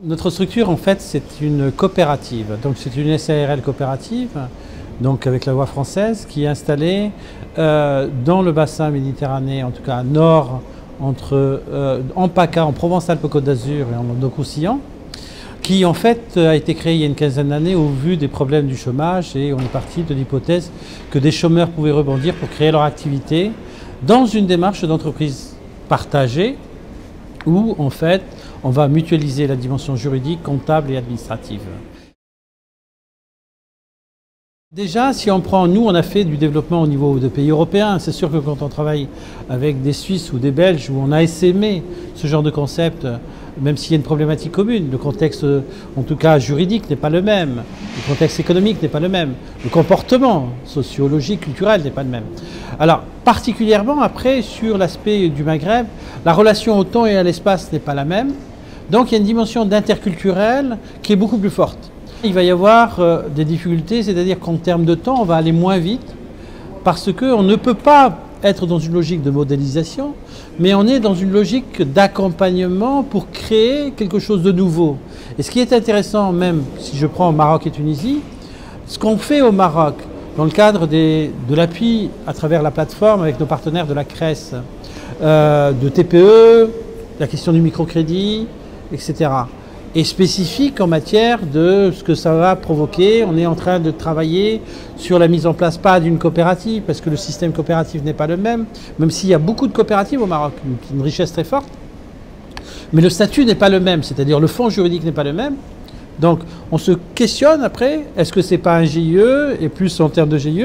Notre structure, en fait, c'est une coopérative. Donc, c'est une SARL coopérative, donc avec la loi française, qui est installée dans le bassin méditerranéen, en tout cas nord, entre en PACA, en Provence-Alpes-Côte d'Azur et en Languedoc-Roussillon, qui en fait a été créée il y a une quinzaine d'années au vu des problèmes du chômage, et on est parti de l'hypothèse que des chômeurs pouvaient rebondir pour créer leur activité dans une démarche d'entreprise partagée, où en fait on va mutualiser la dimension juridique, comptable et administrative. Déjà, si on prend, nous on a fait du développement au niveau des pays européens. C'est sûr que quand on travaille avec des Suisses ou des Belges, où on a essaimé ce genre de concept, même s'il y a une problématique commune, le contexte en tout cas juridique n'est pas le même, le contexte économique n'est pas le même, le comportement sociologique, culturel n'est pas le même. Alors particulièrement après sur l'aspect du Maghreb, la relation au temps et à l'espace n'est pas la même, donc il y a une dimension d'interculturel qui est beaucoup plus forte. Il va y avoir des difficultés, c'est-à-dire qu'en termes de temps, on va aller moins vite parce qu'on ne peut pas être dans une logique de modélisation, mais on est dans une logique d'accompagnement pour créer quelque chose de nouveau. Et ce qui est intéressant, même si je prends Maroc et Tunisie, ce qu'on fait au Maroc, dans le cadre de l'appui à travers la plateforme avec nos partenaires de la CRES, de TPE, la question du microcrédit, etc., est spécifique en matière de ce que ça va provoquer. On est en train de travailler sur la mise en place, pas d'une coopérative, parce que le système coopératif n'est pas le même s'il y a beaucoup de coopératives au Maroc, une richesse très forte, mais le statut n'est pas le même, c'est-à-dire le fonds juridique n'est pas le même. Donc on se questionne après, est-ce que c'est pas un GIE, et plus en termes de GIE,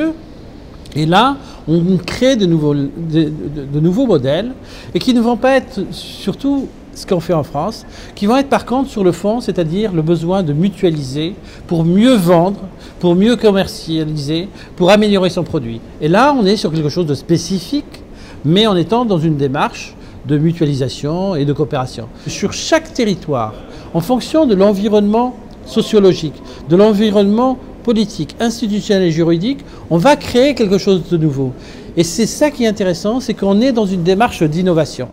et là on crée de nouveaux modèles, et qui ne vont pas être surtout ce qu'on fait en France, qui vont être par contre sur le fond, c'est-à-dire le besoin de mutualiser pour mieux vendre, pour mieux commercialiser, pour améliorer son produit. Et là, on est sur quelque chose de spécifique, mais en étant dans une démarche de mutualisation et de coopération. Sur chaque territoire, en fonction de l'environnement sociologique, de l'environnement politique, institutionnel et juridique, on va créer quelque chose de nouveau. Et c'est ça qui est intéressant, c'est qu'on est dans une démarche d'innovation.